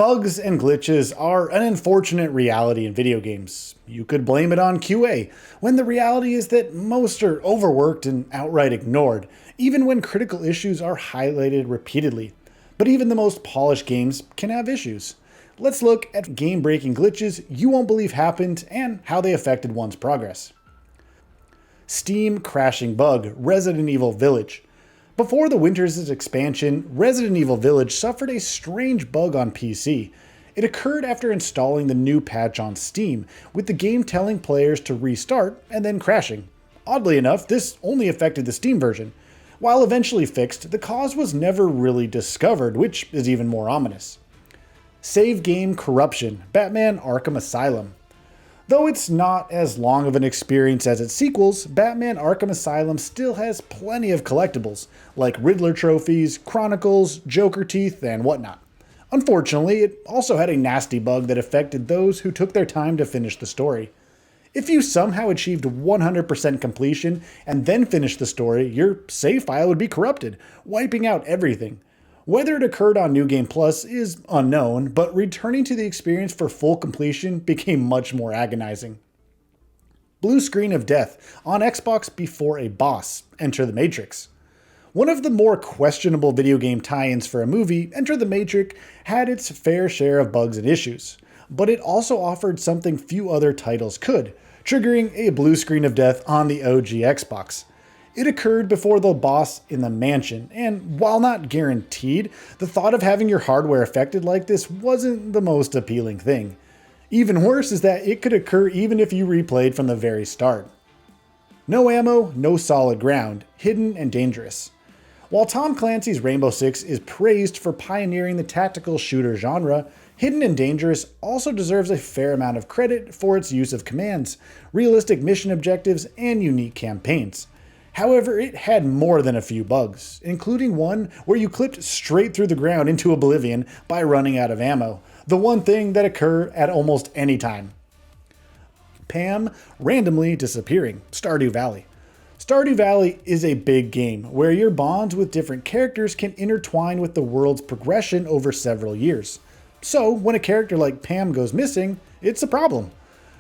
Bugs and glitches are an unfortunate reality in video games. You could blame it on QA, when the reality is that most are overworked and outright ignored, even when critical issues are highlighted repeatedly. But even the most polished games can have issues. Let's look at game-breaking glitches you won't believe happened and how they affected one's progress. Steam crashing bug, Resident Evil Village. Before the Winters' expansion, Resident Evil Village suffered a strange bug on PC. It occurred after installing the new patch on Steam, with the game telling players to restart and then crashing. Oddly enough, this only affected the Steam version. While eventually fixed, the cause was never really discovered, which is even more ominous. Save game corruption, Batman Arkham Asylum. Though it's not as long of an experience as its sequels, Batman Arkham Asylum still has plenty of collectibles, like Riddler trophies, Chronicles, Joker teeth, and whatnot. Unfortunately, it also had a nasty bug that affected those who took their time to finish the story. If you somehow achieved 100% completion and then finished the story, your save file would be corrupted, wiping out everything. Whether it occurred on New Game Plus is unknown, but returning to the experience for full completion became much more agonizing. Blue screen of death on Xbox before a boss, Enter the Matrix. One of the more questionable video game tie-ins for a movie, Enter the Matrix had its fair share of bugs and issues, but it also offered something few other titles could, triggering a blue screen of death on the OG Xbox. It occurred before the boss in the mansion, and while not guaranteed, the thought of having your hardware affected like this wasn't the most appealing thing. Even worse is that it could occur even if you replayed from the very start. No ammo, no solid ground, hidden and dangerous. While Tom Clancy's Rainbow Six is praised for pioneering the tactical shooter genre, Hidden and Dangerous also deserves a fair amount of credit for its use of commands, realistic mission objectives, and unique campaigns. However, it had more than a few bugs, including one where you clipped straight through the ground into oblivion by running out of ammo, the one thing that occurs at almost any time. Pam randomly disappearing, Stardew Valley. Stardew Valley is a big game where your bonds with different characters can intertwine with the world's progression over several years. So, when a character like Pam goes missing, it's a problem.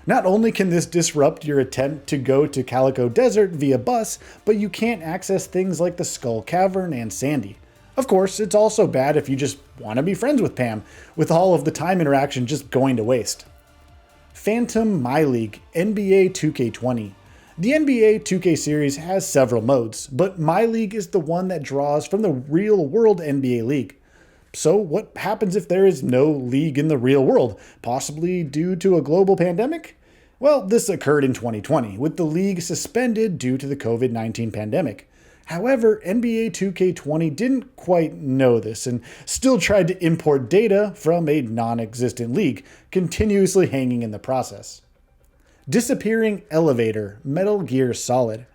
Not only can this disrupt your attempt to go to Calico Desert via bus, but you can't access things like the Skull Cavern and Sandy. Of course, it's also bad if you just want to be friends with Pam, with all of the time interaction just going to waste. Phantom My League, NBA 2K20. The NBA 2K series has several modes, but My League is the one that draws from the real-world NBA League. So what happens if there is no league in the real world, possibly due to a global pandemic? Well, this occurred in 2020, with the league suspended due to the COVID-19 pandemic. However, NBA 2K20 didn't quite know this and still tried to import data from a non-existent league, continuously hanging in the process. Disappearing Elevator, Metal Gear Solid.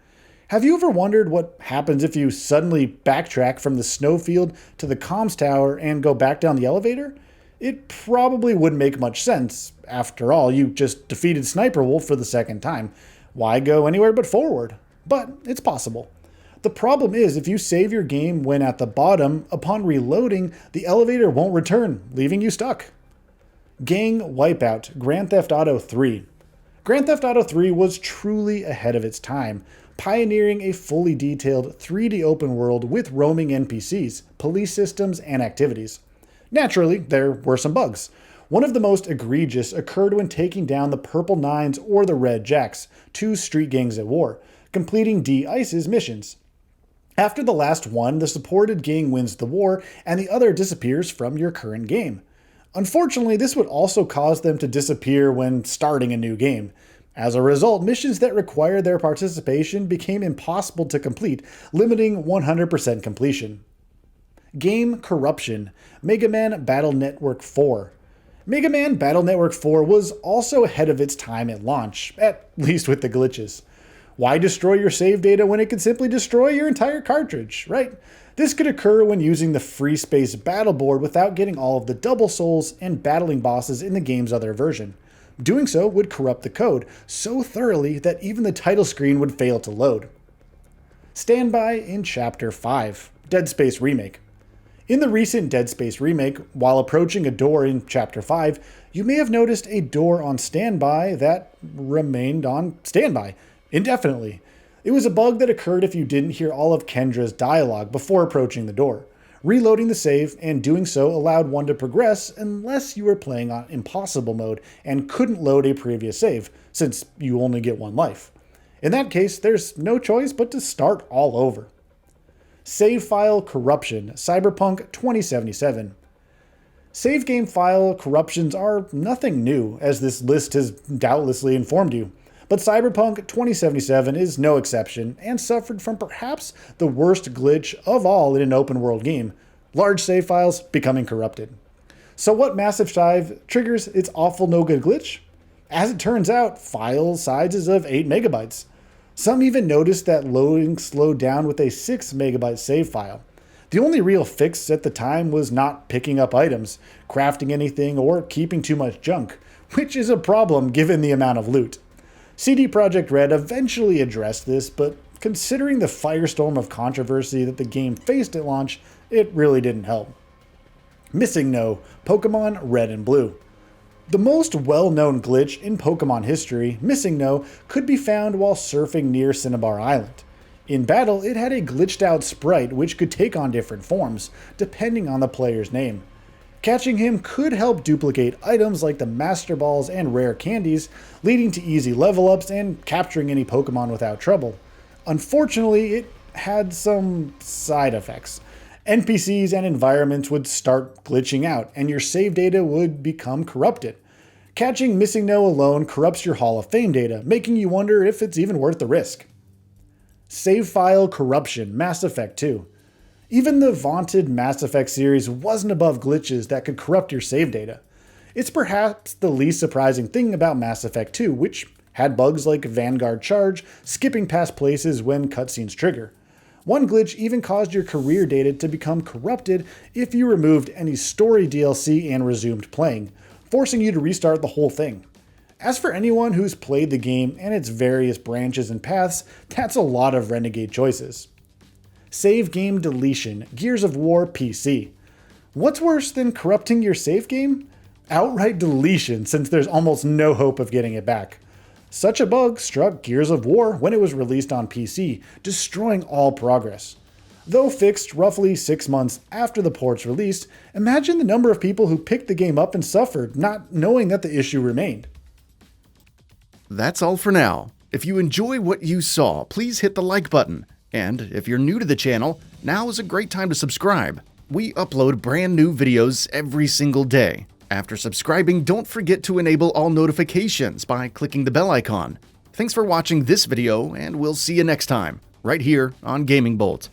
Have you ever wondered what happens if you suddenly backtrack from the snowfield to the comms tower and go back down the elevator? It probably wouldn't make much sense. After all, you just defeated Sniper Wolf for the second time. Why go anywhere but forward? But it's possible. The problem is if you save your game when at the bottom, upon reloading, the elevator won't return, leaving you stuck. Gang Wipeout, Grand Theft Auto 3. Grand Theft Auto 3 was truly ahead of its time, pioneering a fully detailed 3D open world with roaming NPCs, police systems, and activities. Naturally, there were some bugs. One of the most egregious occurred when taking down the Purple Nines or the Red Jacks, two street gangs at war, completing D-Ice's missions. After the last one, the supported gang wins the war, and the other disappears from your current game. Unfortunately, this would also cause them to disappear when starting a new game. As a result, missions that required their participation became impossible to complete, limiting 100% completion. Game Corruption, Mega Man Battle Network 4. Mega Man Battle Network 4 was also ahead of its time at launch, at least with the glitches. Why destroy your save data when it could simply destroy your entire cartridge, right? This could occur when using the free space battle board without getting all of the double souls and battling bosses in the game's other version. Doing so would corrupt the code so thoroughly that even the title screen would fail to load. Standby in Chapter 5, Dead Space Remake. In the recent Dead Space remake, while approaching a door in Chapter 5, you may have noticed a door on standby that remained on standby indefinitely. It was a bug that occurred if you didn't hear all of Kendra's dialogue before approaching the door. Reloading the save and doing so allowed one to progress unless you were playing on impossible mode and couldn't load a previous save, since you only get one life. In that case, there's no choice but to start all over. Save file corruption, Cyberpunk 2077. Save game file corruptions are nothing new, as this list has doubtlessly informed you. But Cyberpunk 2077 is no exception, and suffered from perhaps the worst glitch of all in an open world game: large save files becoming corrupted. So what massive dive triggers its awful no good glitch? As it turns out, file sizes of 8 megabytes. Some even noticed that loading slowed down with a 6 megabyte save file. The only real fix at the time was not picking up items, crafting anything, or keeping too much junk, which is a problem given the amount of loot. CD Projekt Red eventually addressed this, but considering the firestorm of controversy that the game faced at launch, it really didn't help. Missing No, Pokemon Red and Blue. The most well-known glitch in Pokemon history, Missing No, could be found while surfing near Cinnabar Island. In battle, it had a glitched out sprite which could take on different forms, depending on the player's name. Catching him could help duplicate items like the Master Balls and rare candies, leading to easy level ups and capturing any Pokemon without trouble. Unfortunately, it had some side effects. NPCs and environments would start glitching out, and your save data would become corrupted. Catching Missing No alone corrupts your Hall of Fame data, making you wonder if it's even worth the risk. Save file corruption, Mass Effect 2. Even the vaunted Mass Effect series wasn't above glitches that could corrupt your save data. It's perhaps the least surprising thing about Mass Effect 2, which had bugs like Vanguard Charge, skipping past places when cutscenes trigger. One glitch even caused your career data to become corrupted if you removed any story DLC and resumed playing, forcing you to restart the whole thing. As for anyone who's played the game and its various branches and paths, that's a lot of renegade choices. Save game deletion, Gears of War PC. What's worse than corrupting your save game? Outright deletion, since there's almost no hope of getting it back. Such a bug struck Gears of War when it was released on PC, destroying all progress. Though fixed roughly 6 months after the port's release, imagine the number of people who picked the game up and suffered, not knowing that the issue remained. That's all for now. If you enjoy what you saw, please hit the like button. And if you're new to the channel, now is a great time to subscribe. We upload brand new videos every single day. After subscribing, don't forget to enable all notifications by clicking the bell icon. Thanks for watching this video, and we'll see you next time, right here on Gaming Bolt.